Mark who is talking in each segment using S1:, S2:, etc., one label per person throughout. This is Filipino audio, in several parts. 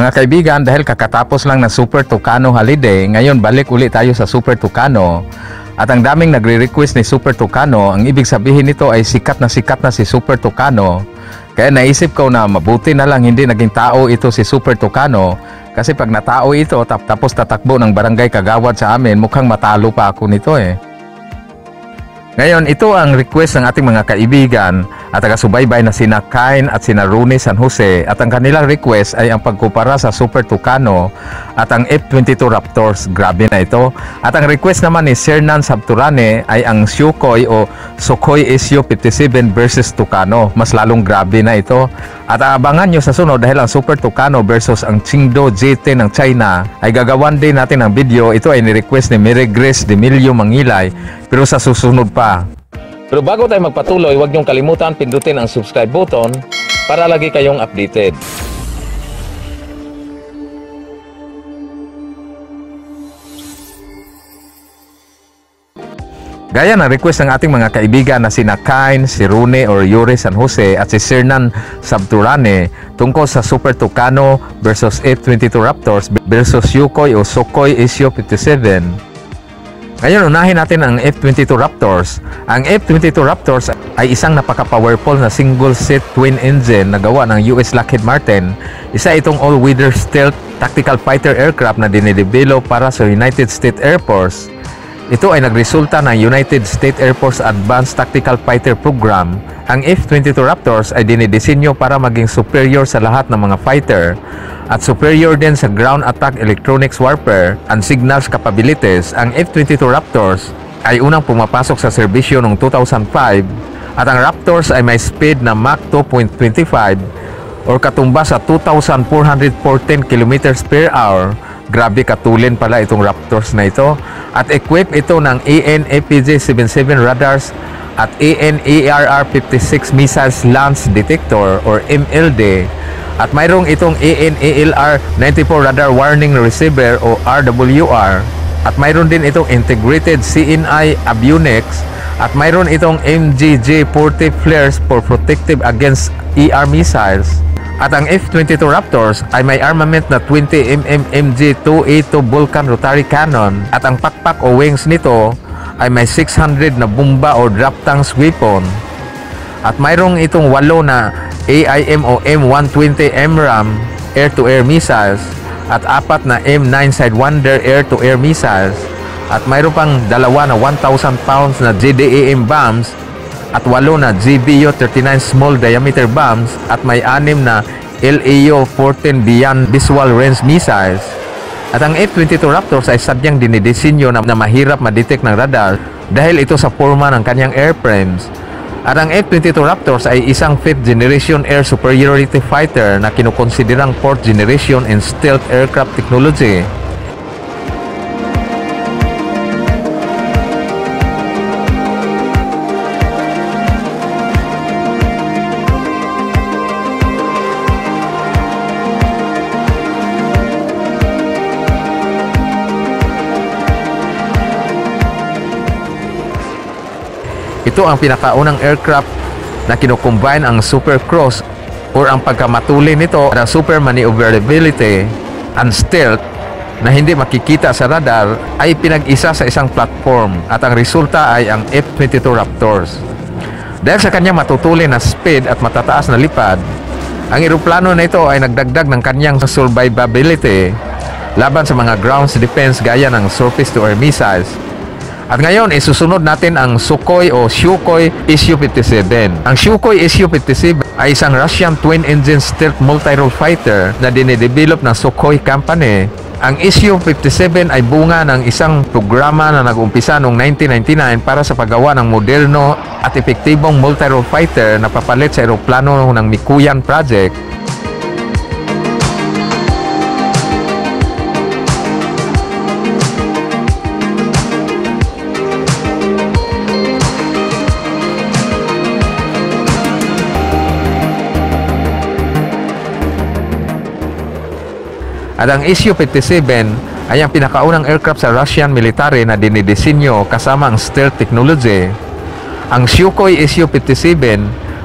S1: Mga kaibigan, dahil kakatapos lang ng Super Tucano holiday, ngayon balik ulit tayo sa Super Tucano. At ang daming nagre-request ni Super Tucano, ang ibig sabihin nito ay sikat na si Super Tucano. Kaya naisip ko na mabuti na lang hindi naging tao ito si Super Tucano. Kasi pag natao ito tapos tatakbo ng barangay kagawad sa amin, mukhang matalo pa ako nito eh. Ngayon, ito ang request ng ating mga kaibigan at taga-subaybay na sina Kain at sina Rooney San Jose, at ang kanilang request ay ang pagkumpara sa Super Tucano at ang F-22 Raptors. Grabe na ito. At ang request naman ni Sernan Sabturane ay ang Sukhoi o Sukhoi Su-57 versus Tucano. Mas lalong grabe na ito. At abangan nyo sa sunod dahil ang Super Tucano versus ang Chingdo J-10 ng China ay gagawan din natin ng video. Ito ay ni-request ni Mary Grace Demilio Mangilay, pero sa susunod pa. Pero bago tayo magpatuloy, huwag niyong kalimutan pindutin ang subscribe button para lagi kayong updated. Gaya ng request ng ating mga kaibigan na sina Kain, si Rooney or Yuri San Jose at si Sernan Sabturane tungkol sa Super Tucano versus F-22 Raptors versus Sukhoi o Sukhoi Su-57. Ngayon, unahin natin ang F-22 Raptors. Ang F-22 Raptors ay isang napaka-powerful na single-seat twin engine na gawa ng US Lockheed Martin. Isa itong all-weather stealth tactical fighter aircraft na dinidevelop para sa United States Air Force. Ito ay nagresulta ng United States Air Force Advanced Tactical Fighter Program. Ang F-22 Raptors ay dinidisenyo para maging superior sa lahat ng mga fighter at superior din sa ground attack electronics warfare and signals capabilities. Ang F-22 Raptors ay unang pumapasok sa serbisyo noong 2005 at ang Raptors ay may speed na Mach 2.25 or katumbas sa 2,414 km/h. Grabe katulin pala itong Raptors na ito. At equip ito ng AN/APJ-77 radars at AN/ARR-56 Missiles Launch Detector or MLD. At mayroong itong AN/ALR-94 Radar Warning Receiver o RWR. At mayroon din itong Integrated CNI Avionics. At mayroon itong MGJ-40 flares for protective against ER missiles. At ang F-22 Raptors ay may armament na 20mm MG-2A2 Vulcan rotary cannon at ang pakpak o wings nito ay may 600 na bomba o drop tanks weapon. At mayroong itong 8 na AIM o M120 MRAM air-to-air missiles at 4 na M9 Sidewinder air-to-air missiles at mayroon pang 2 na 1,000 pounds na JDAM bombs at 8 na GBU-39 small diameter bombs at may 6 na LAU-14 beyond visual range missiles. At ang F-22 Raptors ay sadyang dinidisenyo na mahirap ma-detect ng radar dahil ito sa forma ng kanyang airframes. At ang F-22 Raptors ay isang 5th generation air superiority fighter na kinukonsiderang 4th generation in stealth aircraft technology. Ito ang pinakaunang aircraft na kinukombine ang Super Cross or ang pagkamatuli nito ng super maneuverability and stealth na hindi makikita sa radar ay pinag-isa sa isang platform at ang resulta ay ang F-22 Raptors. Dahil sa kanyang matutuli na speed at matataas na lipad, ang eroplano na ito ay nagdagdag ng kanyang survivability laban sa mga ground defense gaya ng surface-to-air missiles. At ngayon, isusunod natin ang Sukhoi o Sukhoi Su-57. Ang Sukhoi Su-57 ay isang Russian twin-engine stealth multi-role fighter na dinidevelop ng Sukhoi Company. Ang Su-57 ay bunga ng isang programa na nag-umpisa noong 1999 para sa paggawa ng moderno at epektibong multi-role fighter na papalit sa eroplano ng Mikoyan Project. At ang Su-57 ay ang pinakaunang aircraft sa Russian military na dinidisenyo kasama ang stealth technology. Ang Sukhoi Su-57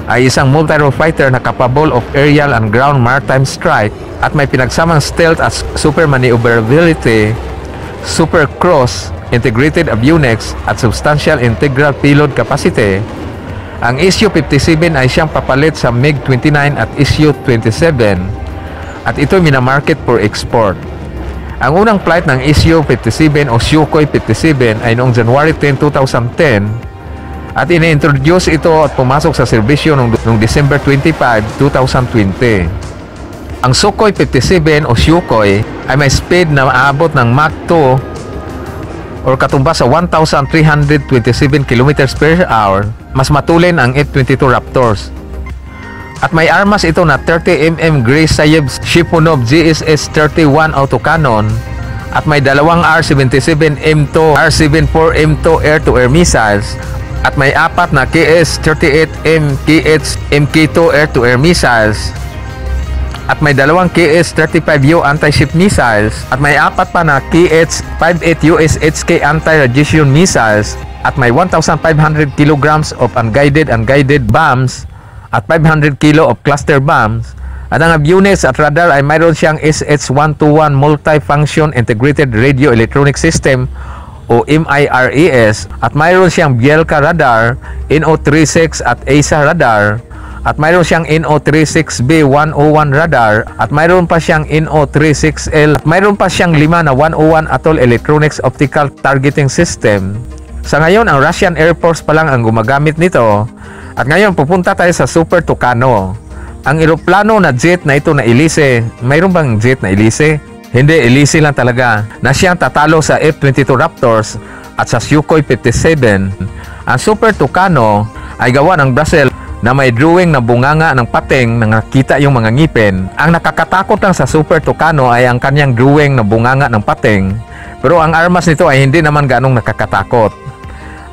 S1: ay isang multi-role fighter na capable of aerial and ground maritime strike at may pinagsamang stealth at super maneuverability, super cross, integrated avionics at substantial integral payload capacity. Ang Su-57 ay siyang papalit sa MiG-29 at Su-27 at ito minamarket for export. Ang unang flight ng Su-57 o Sukhoi 57 ay noong January 10, 2010 at ini-introduce ito at pumasok sa serbisyo noong December 25, 2020. Ang Sukhoi 57 o Sukhoi ay may speed na maabot ng Mach 2 or katumbas sa 1,327 km per hour, mas matulin ang F-22 Raptors. At may armas ito na 30mm Grey Zayev Shipunov GSS-31 autocannon at may dalawang R-77 M2, R-74 M2 air-to-air missiles at may apat na KS-38M KH Mk2 air-to-air missiles at may dalawang KS-35U anti-ship missiles at may apat pa na KH-58 USHK anti-radiation missiles at may 1,500 kilograms of unguided bombs at 500 kilo of cluster bombs. At ang avionics at radar ay mayroon siyang SH-121 Multifunction Integrated Radio Electronic System o MIRES at mayroon siyang Bielka radar, NO36 at ASA radar at mayroon siyang NO36B101 radar at mayroon pa siyang NO36L at mayroon pa siyang 5 na 101 Atoll Electronics Optical Targeting System. Sa ngayon, ang Russian Air Force pa lang ang gumagamit nito. At ngayon, pupunta tayo sa Super Tucano. Ang eroplano na jet na ito na Elise, mayroon bang jet na Elise? Hindi, Elise lang talaga, na siyang tatalo sa F-22 Raptors at sa Sukhoi 57. Ang Super Tucano ay gawa ng Brazil na may drawing na bunganga ng pating na nakita yung mga ngipin. Ang nakakatakot lang sa Super Tucano ay ang kanyang drawing na bunganga ng pating. Pero ang armas nito ay hindi naman ganong nakakatakot.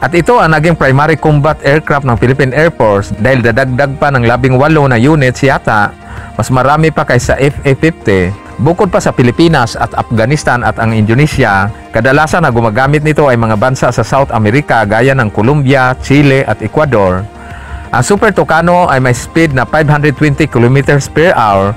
S1: At ito ang naging primary combat aircraft ng Philippine Air Force dahil dadagdag pa ng 18 na units yata, mas marami pa kaysa FA-50. Bukod pa sa Pilipinas at Afghanistan at ang Indonesia, kadalasan na gumagamit nito ay mga bansa sa South America gaya ng Colombia, Chile at Ecuador. Ang Super Tucano ay may speed na 520 km per hour,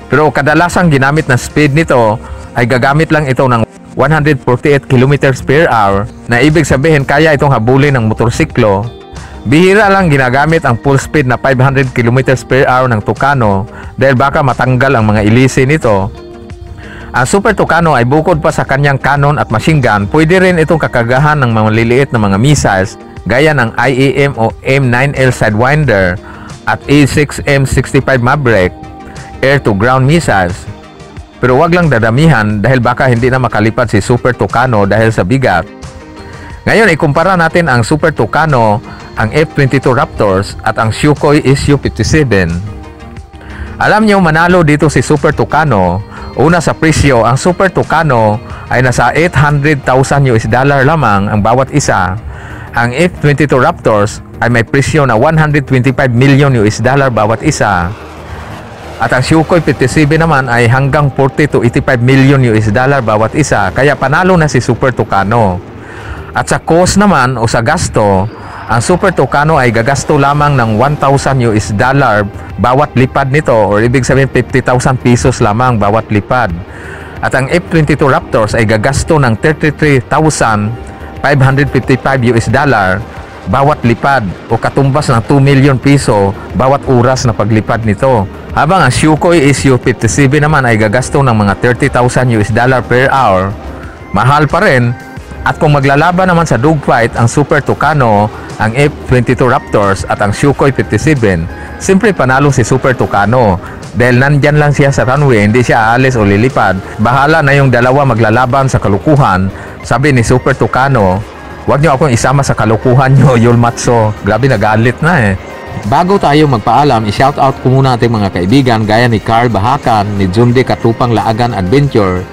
S1: pero kadalasang ginamit na speed nito ay gagamit lang ito ng 148 km per hour na ibig sabihin kaya itong habulin ng motorsiklo. Bihira lang ginagamit ang full speed na 500 km per hour ng Tucano dahil baka matanggal ang mga ilise nito. Ang Super Tucano ay bukod pa sa kanyang cannon at machine gun, pwede rin itong kakagahan ng mga maliliit na mga missiles gaya ng IAM o M9L Sidewinder at A6M65 Maverick air-to-ground missiles. Pero wag lang dadamihan dahil baka hindi na makalipad si Super Tucano dahil sa bigat. Ngayon, ikumpara natin ang Super Tucano, ang F-22 Raptors at ang Sukhoi Su-57. Alam niyo, manalo dito si Super Tucano. Una sa presyo, ang Super Tucano ay nasa $800,000 lamang ang bawat isa. Ang F-22 Raptors ay may presyo na $125 million bawat isa. At ang Sukhoi 57 naman ay hanggang 40 to 85 million bawat isa, kaya panalo na si Super Tucano. At sa cost naman o sa gasto, ang Super Tucano ay gagasto lamang ng $1,000 bawat lipad nito, or ibig sabihin 50,000 pesos lamang bawat lipad. At ang F-22 Raptors ay gagasto ng $33,555 bawat lipad o katumbas ng 2 million piso bawat oras na paglipad nito. Habang ang Sukhoi Su-57 naman ay gagasto ng mga $30,000 per hour. Mahal pa rin. At kung maglalaban naman sa dogfight ang Super Tucano, ang F-22 Raptors at ang Sukhoi 57, siyempre panalo si Super Tucano. Dahil nandyan lang siya sa runway, hindi siya aalis o lilipad. Bahala na yung dalawa maglalaban sa kalukuhan. Sabi ni Super Tucano, "Huwag niyo akong isama sa kalukuhan niyo, Yulmatso." Grabe, nagalit na eh. Bago tayo magpaalam, i-shoutout ko muna ating mga kaibigan gaya ni Carl Bahakan, ni Junde Katupang Laagan Adventure,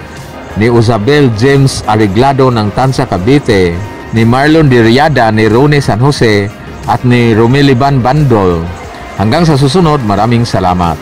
S1: ni Uzabel James Ariglado ng Tansa Cavite, ni Marlon Diriada, ni Rone San Jose, at ni Romeliban Bandol. Hanggang sa susunod, maraming salamat.